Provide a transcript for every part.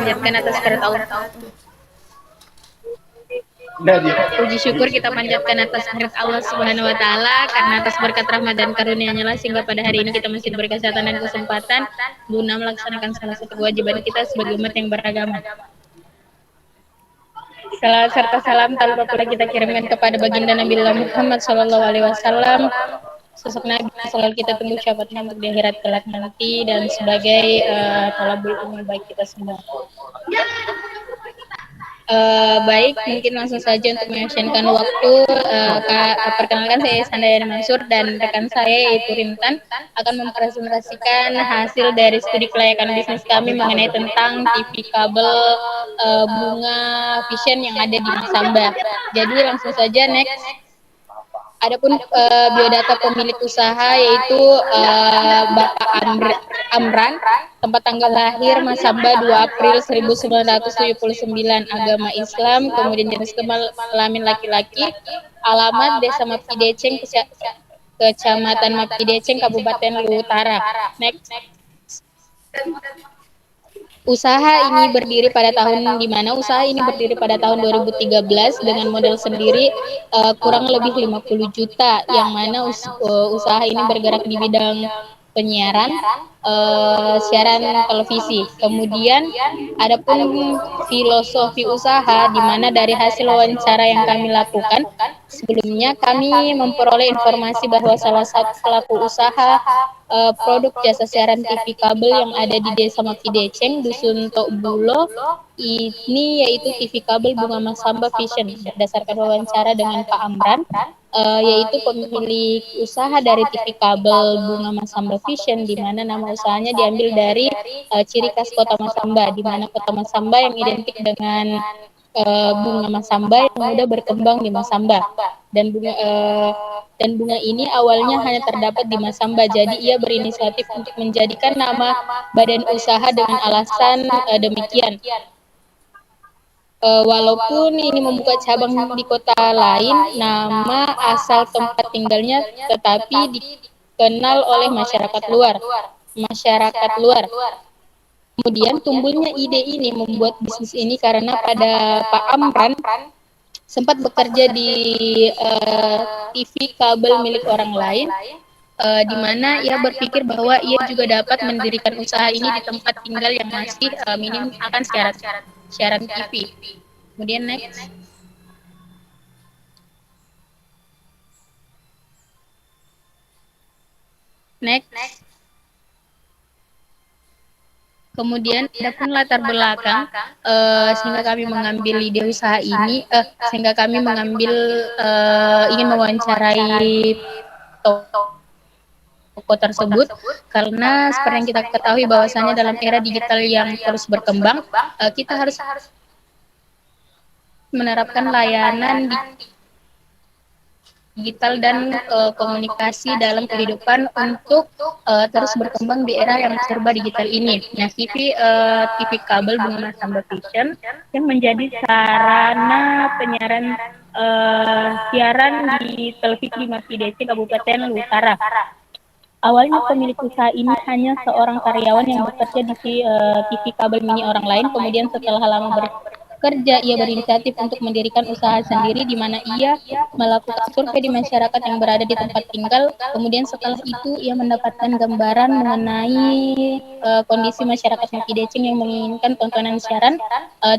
panjatkan atas kehadirat Allah. Puji syukur kita panjatkan atas kehadirat Allah Subhanahu wa taala karena atas berkat rahmat dan karunia-Nya lah sehingga pada hari ini kita masih diberi kesehatan dan kesempatan guna melaksanakan salah satu kewajiban kita sebagai umat yang beragama. Salam serta salam tanpa pula kita kirimkan kepada baginda Nabi Muhammad Shallallahu Alaihi Wasallam, sosok Nabi yang selalu kita tunggu syafaatnya untuk di akhirat kelak nanti dan sebagai talabul umum baik kita semua. Baik, mungkin langsung saja untuk menyaksikan waktu. Perkenalkan saya Sandayani Mansur dan rekan saya yaitu Rintan akan mempresentasikan hasil dari studi kelayakan bisnis kami mengenai tentang TV kabel bunga Vision yang ada di Masamba. Jadi langsung saja next. Adapun biodata pemilik usaha yaitu Bapak Amran, tempat tanggal lahir Masamba 2 April 1979, agama Islam, kemudian jenis kelamin laki-laki, alamat Desa Mapideceng, Kecamatan Mapideceng, Kabupaten Luwu Utara. Next. Usaha ini berdiri pada tahun di mana usaha ini berdiri pada tahun 2013 dengan modal sendiri kurang lebih 50 juta yang mana usaha ini bergerak di bidang penyiaran, siaran televisi. Kemudian adapun filosofi usaha di mana dari hasil wawancara yang kami lakukan sebelumnya kami memperoleh informasi bahwa salah satu pelaku usaha produk jasa siaran TV kabel yang ada di Desa Mapideceng, Dusun Tok Bulo, ini yaitu TV kabel Bunga Masamba Vision. Berdasarkan wawancara dengan Pak Amran, yaitu pemilik usaha dari TV kabel Bunga Masamba Vision, di mana nama usahanya diambil dari ciri khas Kota Masamba, di mana Kota Masamba yang identik dengan bunga Masamba yang mudah berkembang di Masamba. Dan bunga ini awalnya hanya terdapat di Masamba, jadi ia berinisiatif untuk menjadikan nama badan usaha dengan alasan demikian. Walaupun ini membuka cabang di kota lain, nama asal tempat tinggalnya tetapi dikenal oleh masyarakat luar. Kemudian tumbuhnya ide ini membuat bisnis ini karena pada Pak Amran sempat bekerja di TV kabel milik orang lain, di mana ia berpikir bahwa ia juga dapat mendirikan usaha ini di tempat tinggal yang masih minim akan siaran TV. Kemudian next. Kemudian adapun latar belakang sehingga kami mengambil ide usaha ini, sehingga kami mengambil ingin mewawancarai toko tersebut karena seperti yang kita ketahui bahwasanya dalam era digital yang terus berkembang, kita harus menerapkan layanan digital dan komunikasi dalam kehidupan untuk terus berkembang di era yang serba digital ini. Nah, TV kabel Bunga Masamba Vision yang menjadi sarana penyiaran siaran di televisi di Mapidece, Kabupaten Luwu Utara. Awalnya pemilik usaha ini hanya seorang karyawan yang bekerja di TV kabel mini orang lain. Kemudian setelah lama bekerja, ia berinisiatif untuk mendirikan usaha sendiri di mana ia melakukan survei di masyarakat yang berada di tempat tinggal. Kemudian setelah itu ia mendapatkan gambaran mengenai kondisi masyarakat Mapideceng yang menginginkan tontonan siaran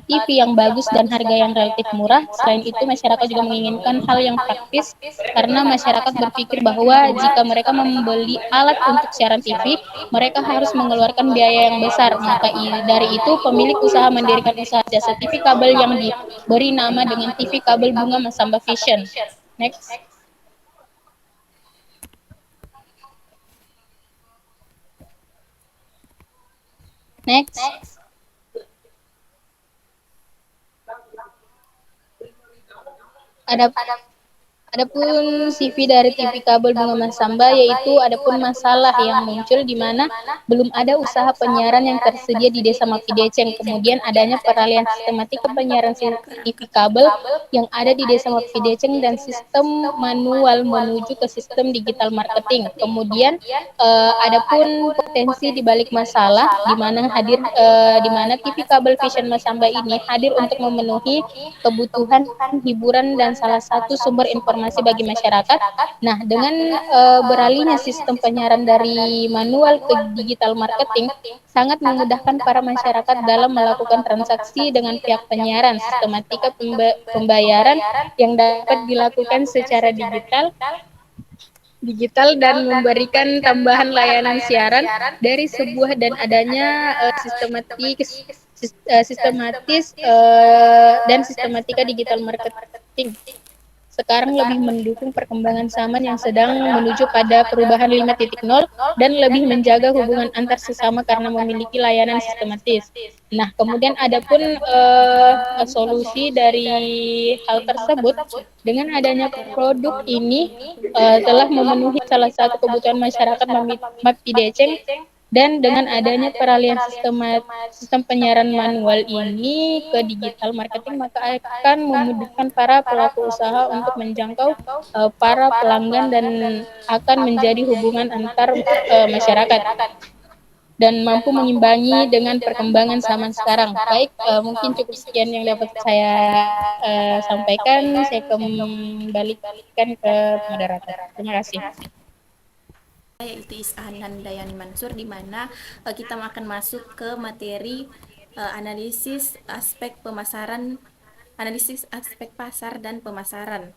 TV yang bagus dan harga yang relatif murah. Selain itu masyarakat juga menginginkan hal yang praktis karena masyarakat berpikir bahwa jika mereka membeli alat untuk siaran TV, mereka harus mengeluarkan biaya yang besar. Maka dari itu pemilik usaha mendirikan usaha jasa TV kabel yang diberi nama dengan TV kabel Bunga Masamba Vision. Next. Adapun CV dari TV kabel Bunga Masamba yaitu adapun masalah yang muncul di mana belum ada usaha penyiaran yang tersedia di Desa Mapideceng. Kemudian adanya peralihan sistematika penyiaran TV kabel yang ada di Desa Mapideceng dan sistem manual menuju ke sistem digital marketing. Kemudian adapun potensi di balik masalah di mana TV kabel Vision Masamba ini hadir untuk memenuhi kebutuhan hiburan dan salah satu sumber informasi bagi masyarakat. Nah, dengan beralihnya sistem penyiaran dari manual ke digital marketing, sangat memudahkan para masyarakat dalam melakukan transaksi dengan pihak penyiaran. Sistematika pembayaran yang dapat dilakukan secara digital dan memberikan tambahan layanan siaran dari sebuah dan adanya sistematis dan sistematika digital marketing sekarang lebih mendukung perkembangan zaman yang sedang menuju pada perubahan 5.0 dan lebih menjaga hubungan antar sesama karena memiliki layanan sistematis. Nah, kemudian adapun solusi dari hal tersebut dengan adanya produk ini telah memenuhi salah satu kebutuhan masyarakat Mapideceng dan dengan adanya peralihan sistem penyiaran manual ini ke digital marketing, maka akan memudahkan para pelaku usaha untuk menjangkau para pelanggan dan akan menjadi hubungan antar masyarakat dan mampu mengimbangi dengan perkembangan zaman sekarang. Baik, mungkin cukup sekian yang dapat saya sampaikan. Saya kembalikan ke moderator. Terima kasih. Yaitu Is'ahan Dayani Mansur, di mana kita akan masuk ke materi analisis aspek pasar dan pemasaran,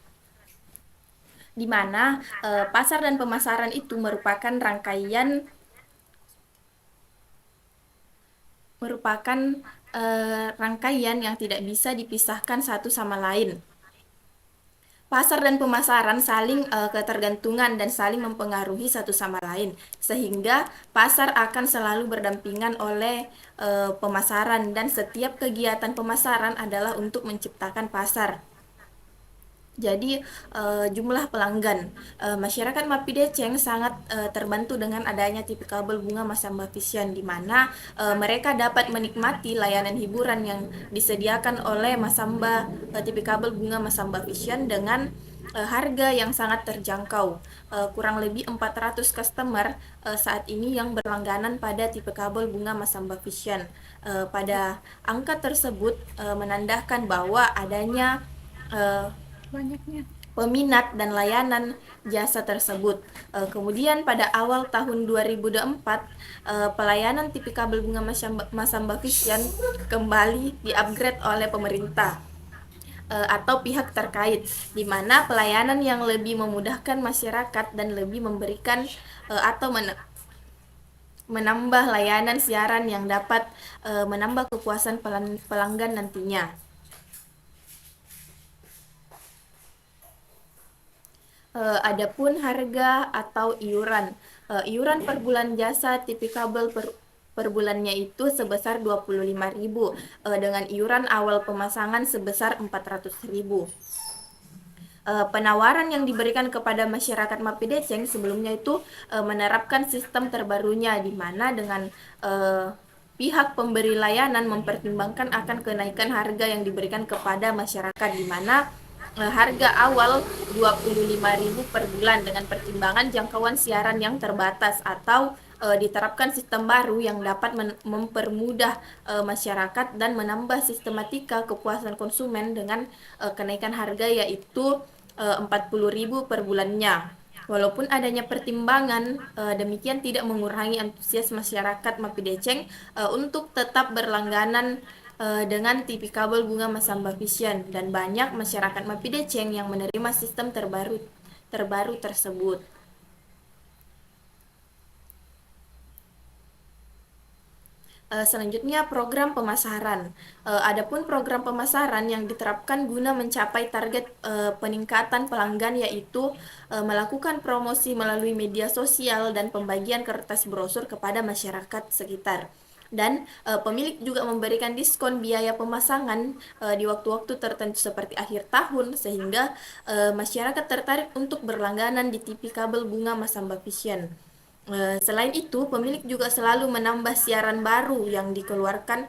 di mana pasar dan pemasaran itu merupakan rangkaian yang tidak bisa dipisahkan satu sama lain. Pasar dan pemasaran saling ketergantungan dan saling mempengaruhi satu sama lain, sehingga pasar akan selalu berdampingan oleh pemasaran, dan setiap kegiatan pemasaran adalah untuk menciptakan pasar. Jadi jumlah pelanggan masyarakat Mapideceng sangat terbantu dengan adanya TV kabel Bunga Masamba Vision, di mana mereka dapat menikmati layanan hiburan yang disediakan oleh TV kabel Bunga Masamba Vision dengan harga yang sangat terjangkau. Kurang lebih 400 customer saat ini yang berlangganan pada TV kabel Bunga Masamba Vision. Pada angka tersebut menandakan bahwa adanya banyaknya peminat dan layanan jasa tersebut. Kemudian pada awal tahun 2024, pelayanan TV kabel Bunga Masamba Vision kembali di-upgrade oleh pemerintah atau pihak terkait, di mana pelayanan yang lebih memudahkan masyarakat dan lebih memberikan atau menambah layanan siaran yang dapat menambah kepuasan pelanggan nantinya. Adapun harga atau iuran, iuran per bulan jasa TV kabel per bulannya itu sebesar 25.000 dengan iuran awal pemasangan sebesar 400.000. Penawaran yang diberikan kepada masyarakat Mapideceng sebelumnya itu menerapkan sistem terbarunya, di mana dengan pihak pemberi layanan mempertimbangkan akan kenaikan harga yang diberikan kepada masyarakat, di mana harga awal 25.000 per bulan dengan pertimbangan jangkauan siaran yang terbatas, atau diterapkan sistem baru yang dapat mempermudah masyarakat dan menambah sistematika kepuasan konsumen dengan kenaikan harga yaitu 40.000 per bulannya. Walaupun adanya pertimbangan, demikian tidak mengurangi antusias masyarakat Mapideceng untuk tetap berlangganan dengan TV kabel Bunga Masamba Vision, dan banyak masyarakat Mapideceng yang menerima sistem terbaru tersebut. Selanjutnya program pemasaran. Adapun program pemasaran yang diterapkan guna mencapai target peningkatan pelanggan yaitu melakukan promosi melalui media sosial dan pembagian kertas brosur kepada masyarakat sekitar. Dan pemilik juga memberikan diskon biaya pemasangan di waktu-waktu tertentu seperti akhir tahun, sehingga masyarakat tertarik untuk berlangganan di TV kabel Bunga Masamba Vision. Selain itu, pemilik juga selalu menambah siaran baru yang dikeluarkan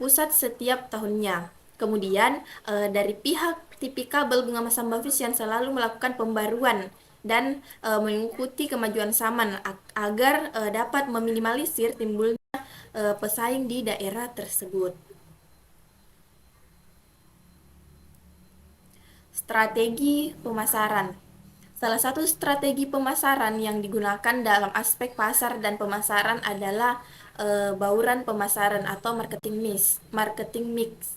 pusat setiap tahunnya. Kemudian, dari pihak TV kabel Bunga Masamba Vision selalu melakukan pembaruan dan mengikuti kemajuan zaman agar dapat meminimalisir timbulnya pesaing di daerah tersebut. Strategi pemasaran. Salah satu strategi pemasaran yang digunakan dalam aspek pasar dan pemasaran adalah bauran pemasaran atau marketing mix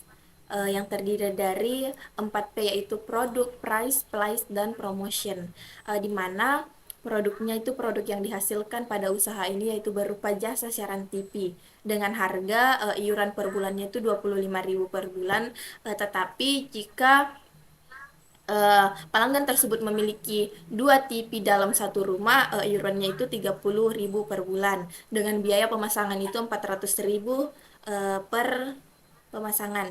yang terdiri dari 4P, yaitu produk, price, place, dan promotion. Di mana produknya itu produk yang dihasilkan pada usaha ini yaitu berupa jasa siaran TV dengan harga iuran per bulannya itu 25.000 per bulan, tetapi jika pelanggan tersebut memiliki 2 TV dalam satu rumah, iurannya itu 30.000 per bulan dengan biaya pemasangan itu 400.000 per pemasangan.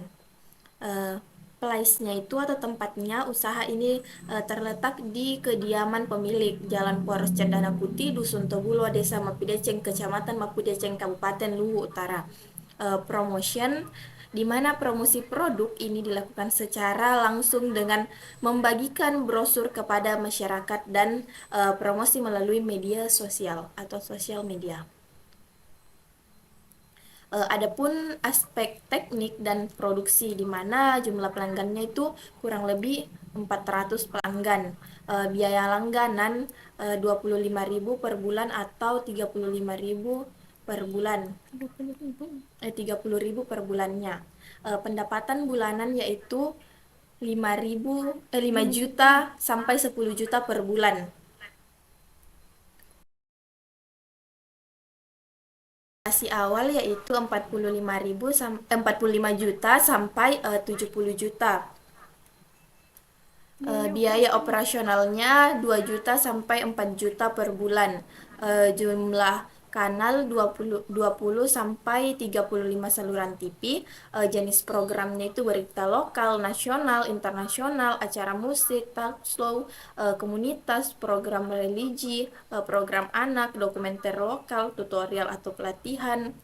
Place-nya itu atau tempatnya usaha ini terletak di kediaman pemilik, Jalan Poros Cendana Putih, Dusun Tobulo, Desa Mapideceng, Kecamatan Mapideceng, Kabupaten Luwu Utara. Promotion, di mana promosi produk ini dilakukan secara langsung dengan membagikan brosur kepada masyarakat dan promosi melalui media sosial atau sosial media. Adapun aspek teknik dan produksi, di mana jumlah pelanggannya itu kurang lebih 400 pelanggan. Biaya langganan 25.000 per bulan atau 35.000 per bulan. 30.000 per bulannya. Pendapatan bulanan yaitu 5 juta sampai 10 juta per bulan. Awal yaitu 45 juta sampai 70 juta. Biaya operasionalnya 2 juta sampai 4 juta per bulan. Jumlah kanal 20 sampai 35 saluran TV. Jenis programnya itu berita lokal, nasional, internasional, acara musik, talk show, komunitas, program religi, program anak, dokumenter lokal, tutorial atau pelatihan,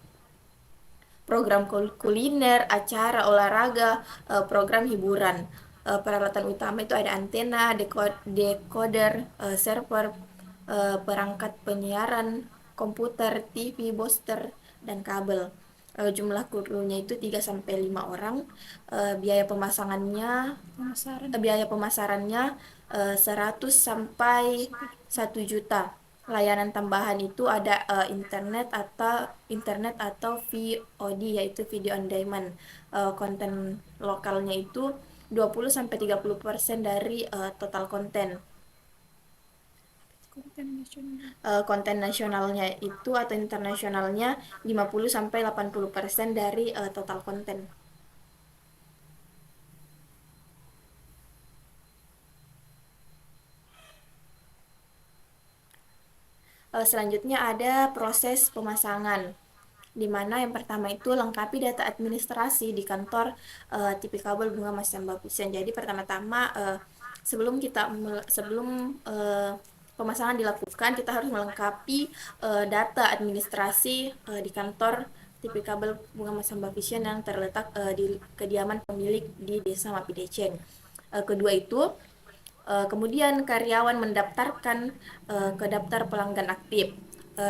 program kuliner, acara olahraga, program hiburan. Peralatan utama itu ada antena, decoder, server, perangkat penyiaran, komputer, TV, booster, dan kabel. Jumlah krunya itu 3 sampai 5 orang. Biaya pemasarannya 100 sampai 1 juta. Layanan tambahan itu ada internet atau VOD, yaitu video on demand. Konten lokalnya itu 20 sampai 30% dari total konten. Konten nasionalnya itu atau internasionalnya 50 sampai 80% dari total konten. Selanjutnya ada proses pemasangan, di mana yang pertama itu lengkapi data administrasi di kantor TV kabel Bunga Masamba Vision. Jadi pertama-tama sebelum pemasangan dilakukan, kita harus melengkapi data administrasi di kantor TV kabel Bunga Masamba Vision yang terletak di kediaman pemilik di Desa Mapideceng. Kedua itu kemudian karyawan mendaftarkan ke daftar pelanggan aktif.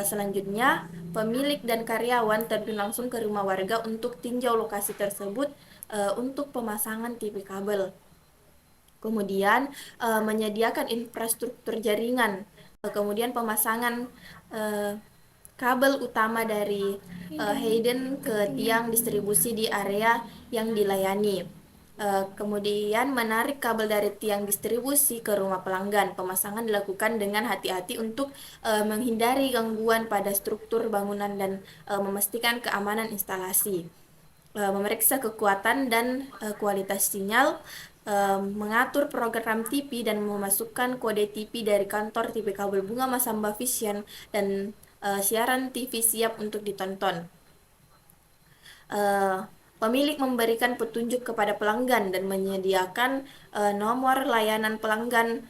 Selanjutnya, pemilik dan karyawan terjun langsung ke rumah warga untuk tinjau lokasi tersebut untuk pemasangan TV kabel. Kemudian menyediakan infrastruktur jaringan. Kemudian pemasangan kabel utama dari Hayden ke tiang distribusi di area yang dilayani. Kemudian menarik kabel dari tiang distribusi ke rumah pelanggan. Pemasangan dilakukan dengan hati-hati untuk menghindari gangguan pada struktur bangunan dan memastikan keamanan instalasi. Memeriksa kekuatan dan kualitas sinyal, mengatur program TV dan memasukkan kode TV dari kantor TV kabel Bunga Masamba Vision dan siaran TV siap untuk ditonton. Pemilik memberikan petunjuk kepada pelanggan dan menyediakan nomor layanan pelanggan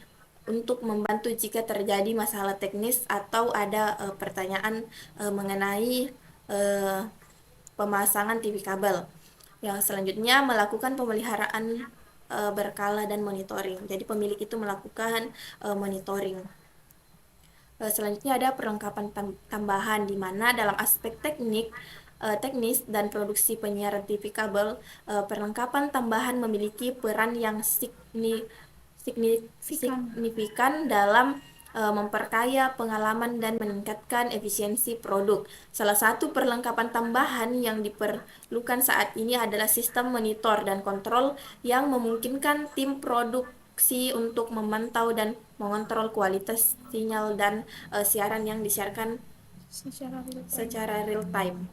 untuk membantu jika terjadi masalah teknis atau ada pertanyaan mengenai uh, pemasangan TV kabel. Yang selanjutnya melakukan pemeliharaan berkala dan monitoring. Jadi pemilik itu melakukan monitoring. Selanjutnya ada perlengkapan tambahan di mana dalam aspek teknis dan produksi penyiaran TV kabel, perlengkapan tambahan memiliki peran yang signifikan dalam memperkaya pengalaman dan meningkatkan efisiensi produk. Salah satu perlengkapan tambahan yang diperlukan saat ini adalah sistem monitor dan kontrol yang memungkinkan tim produksi untuk memantau dan mengontrol kualitas sinyal dan siaran yang disiarkan secara real time.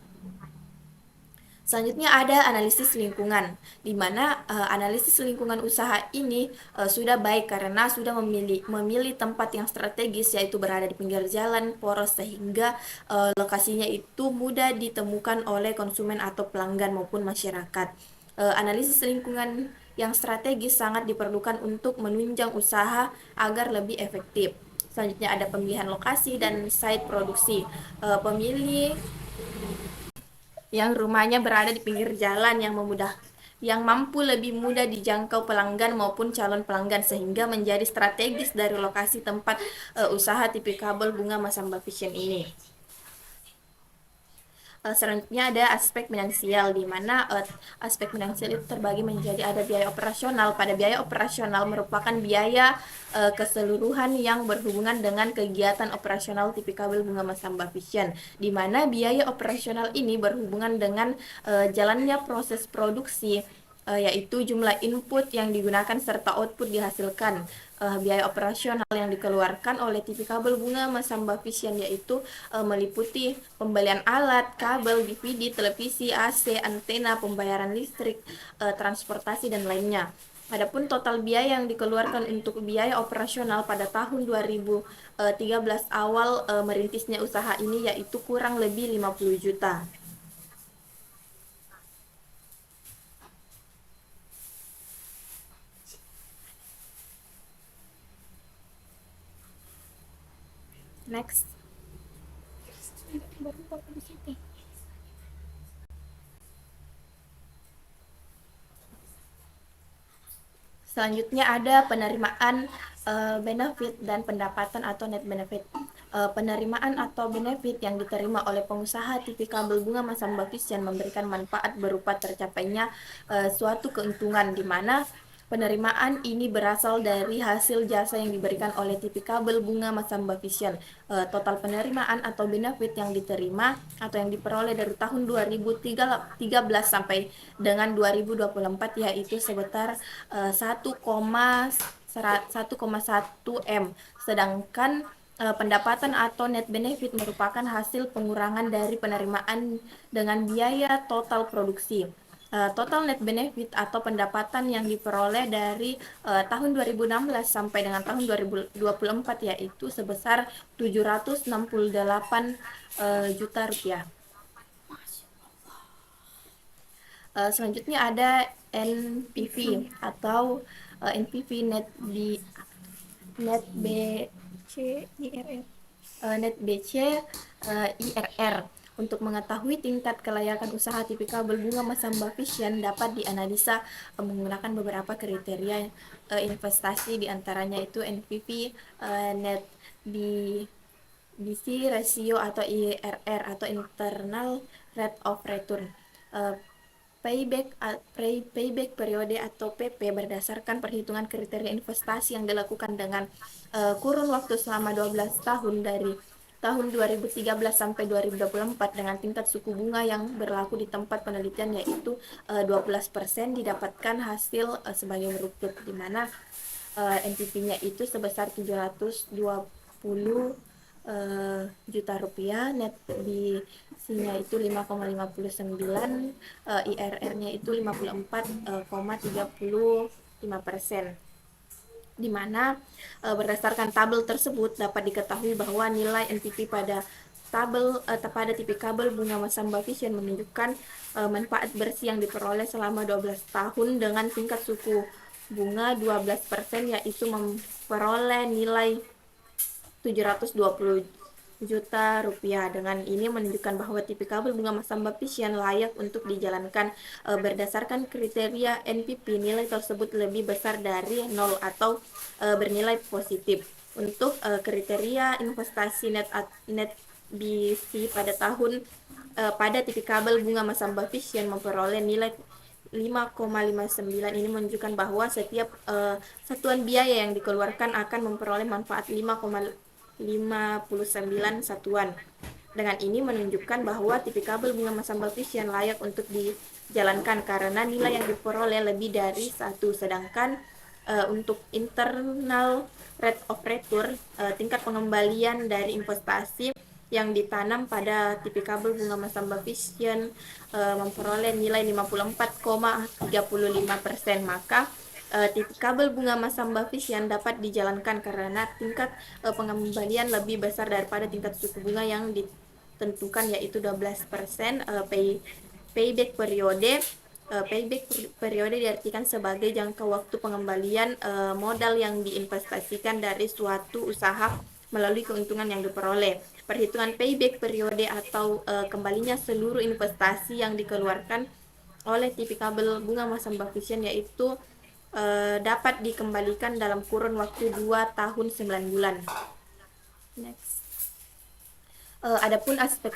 Selanjutnya ada analisis lingkungan, di mana analisis lingkungan usaha ini sudah baik karena sudah memilih tempat yang strategis, yaitu berada di pinggir jalan poros sehingga lokasinya itu mudah ditemukan oleh konsumen atau pelanggan maupun masyarakat. Analisis lingkungan yang strategis sangat diperlukan untuk menunjang usaha agar lebih efektif. Selanjutnya ada pemilihan lokasi dan site produksi. Pemilih yang rumahnya berada di pinggir jalan yang mampu lebih mudah dijangkau pelanggan maupun calon pelanggan sehingga menjadi strategis dari lokasi tempat usaha TV kabel Bunga Masamba Vision ini. Selanjutnya ada aspek finansial, di mana aspek finansial itu terbagi menjadi ada biaya operasional. Pada biaya operasional merupakan biaya keseluruhan yang berhubungan dengan kegiatan operasional TV kabel Bunga Masamba Vision, di mana biaya operasional ini berhubungan dengan jalannya proses produksi, yaitu jumlah input yang digunakan serta output dihasilkan. Biaya operasional yang dikeluarkan oleh TV kabel Bunga Masamba Vision yaitu meliputi pembelian alat, kabel, DVD, televisi, AC, antena, pembayaran listrik, transportasi, dan lainnya. Adapun total biaya yang dikeluarkan untuk biaya operasional pada tahun 2013 awal merintisnya usaha ini yaitu kurang lebih 50 juta. Next. Selanjutnya ada penerimaan benefit dan pendapatan atau net benefit. Penerimaan atau benefit yang diterima oleh pengusaha TV kabel Bunga Masamba Vision memberikan manfaat berupa tercapainya suatu keuntungan, di mana penerimaan ini berasal dari hasil jasa yang diberikan oleh TV kabel Bunga Masamba Vision. Total penerimaan atau benefit yang diterima atau yang diperoleh dari tahun 2013 sampai dengan 2024 yaitu sebesar 1,1 M. Sedangkan pendapatan atau net benefit merupakan hasil pengurangan dari penerimaan dengan biaya total produksi. Total net benefit atau pendapatan yang diperoleh dari tahun 2016 sampai dengan tahun 2024 yaitu sebesar 768 juta rupiah. Selanjutnya ada NPV atau NPV net BC IRR. Untuk mengetahui tingkat kelayakan usaha TV kabel Bunga Masamba Vision dapat dianalisa menggunakan beberapa kriteria investasi, diantaranya itu NPV, net BC ratio atau IRR atau internal rate of return. Payback periode atau PP berdasarkan perhitungan kriteria investasi yang dilakukan dengan kurun waktu selama 12 tahun dari tahun 2013 sampai 2024 dengan tingkat suku bunga yang berlaku di tempat penelitian yaitu 12% didapatkan hasil sebagai berikut, di mana NPV-nya itu sebesar 720 juta rupiah, net BC-nya itu 5,59, IRR-nya itu 54,35%, di mana berdasarkan tabel tersebut dapat diketahui bahwa nilai NPV pada pada TV kabel bunga Masamba Vision menunjukkan manfaat bersih yang diperoleh selama 12 tahun dengan tingkat suku bunga 12%, yaitu memperoleh nilai 720 juta rupiah. Dengan ini menunjukkan bahwa TV kabel bunga Masamba Vision layak untuk dijalankan berdasarkan kriteria NPP. Nilai tersebut lebih besar dari 0 atau bernilai positif. Untuk kriteria investasi net BC pada TV kabel bunga Masamba Vision memperoleh nilai 5,59. Ini menunjukkan bahwa setiap satuan biaya yang dikeluarkan akan memperoleh manfaat 5,59 satuan. Dengan ini menunjukkan bahwa TV kabel bunga Masamba Vision layak untuk dijalankan karena nilai yang diperoleh lebih dari 1. Sedangkan untuk internal rate of return, tingkat pengembalian dari investasi yang ditanam pada TV kabel bunga Masamba Vision memperoleh nilai 54,35%. Maka TV kabel bunga Masamba Vision dapat dijalankan karena tingkat pengembalian lebih besar daripada tingkat suku bunga yang ditentukan, yaitu 12%. Payback periode diartikan sebagai jangka waktu pengembalian modal yang diinvestasikan dari suatu usaha melalui keuntungan yang diperoleh. Perhitungan payback periode atau kembalinya seluruh investasi yang dikeluarkan oleh TV kabel bunga Masamba Vision yaitu dapat dikembalikan dalam kurun waktu 2 tahun 9 bulan. Next. Adapun aspek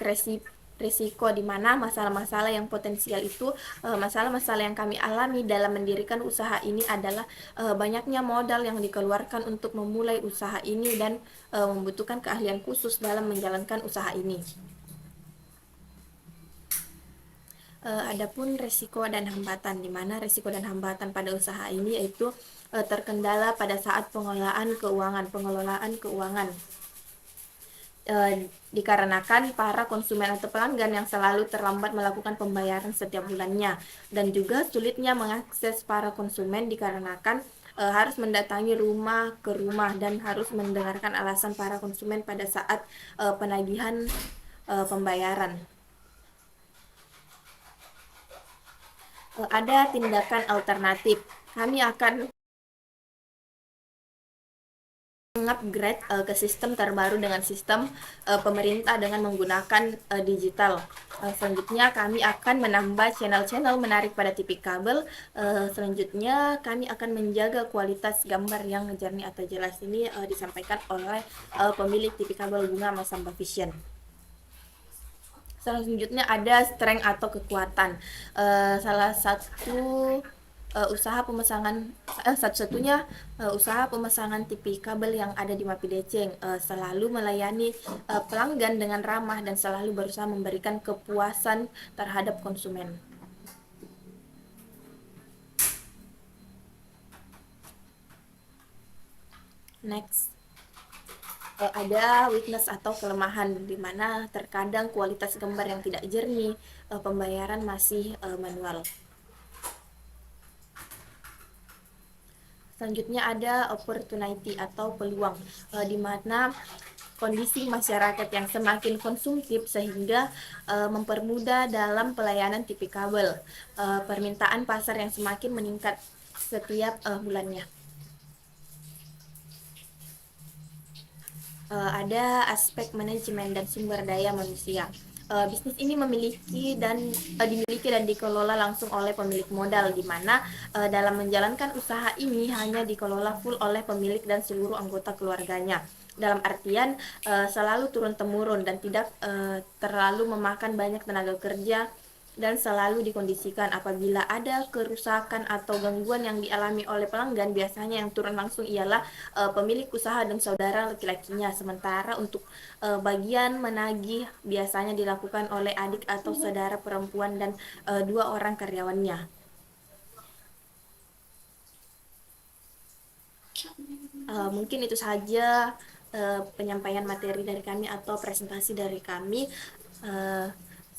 risiko di mana masalah-masalah yang potensial itu, masalah-masalah yang kami alami dalam mendirikan usaha ini adalah banyaknya modal yang dikeluarkan untuk memulai usaha ini dan membutuhkan keahlian khusus dalam menjalankan usaha ini. Adapun risiko dan hambatan, di mana risiko dan hambatan pada usaha ini yaitu terkendala pada saat pengelolaan keuangan. Dikarenakan para konsumen atau pelanggan yang selalu terlambat melakukan pembayaran setiap bulannya, dan juga sulitnya mengakses para konsumen dikarenakan harus mendatangi rumah ke rumah dan harus mendengarkan alasan para konsumen pada saat penagihan pembayaran. Ada tindakan alternatif. Kami akan mengupgrade ke sistem terbaru dengan sistem pemerintah dengan menggunakan digital. Selanjutnya kami akan menambah channel-channel menarik pada TV kabel. Selanjutnya kami akan menjaga kualitas gambar yang jernih atau jelas. Ini disampaikan oleh pemilik TV kabel bunga Masamba Vision. Selanjutnya ada strength atau kekuatan. Salah satu satu-satunya usaha pemasangan TV kabel yang ada di Mapideceng selalu melayani pelanggan dengan ramah dan selalu berusaha memberikan kepuasan terhadap konsumen. Next. Ada weakness atau kelemahan, di mana terkadang kualitas gambar yang tidak jernih, pembayaran masih manual. Selanjutnya ada opportunity atau peluang, di mana kondisi masyarakat yang semakin konsumtif sehingga mempermudah dalam pelayanan TV kabel, permintaan pasar yang semakin meningkat setiap bulannya. Ada aspek manajemen dan sumber daya manusia. Bisnis ini dimiliki dan dikelola langsung oleh pemilik modal, di mana dalam menjalankan usaha ini hanya dikelola full oleh pemilik dan seluruh anggota keluarganya. Dalam artian selalu turun-temurun dan tidak terlalu memakan banyak tenaga kerja, dan selalu dikondisikan apabila ada kerusakan atau gangguan yang dialami oleh pelanggan. Biasanya yang turun langsung ialah pemilik usaha dan saudara laki-lakinya, sementara untuk bagian menagih biasanya dilakukan oleh adik atau saudara perempuan dan 2 orang karyawannya. Mungkin itu saja penyampaian materi dari kami atau presentasi dari kami.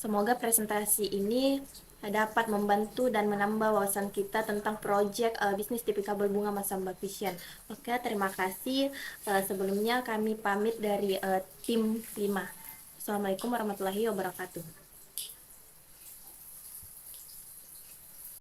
Semoga presentasi ini dapat membantu dan menambah wawasan kita tentang proyek bisnis TV kabel bunga Masamba Vision. Oke, terima kasih. Sebelumnya kami pamit dari tim 5. Wassalamualaikum warahmatullahi wabarakatuh.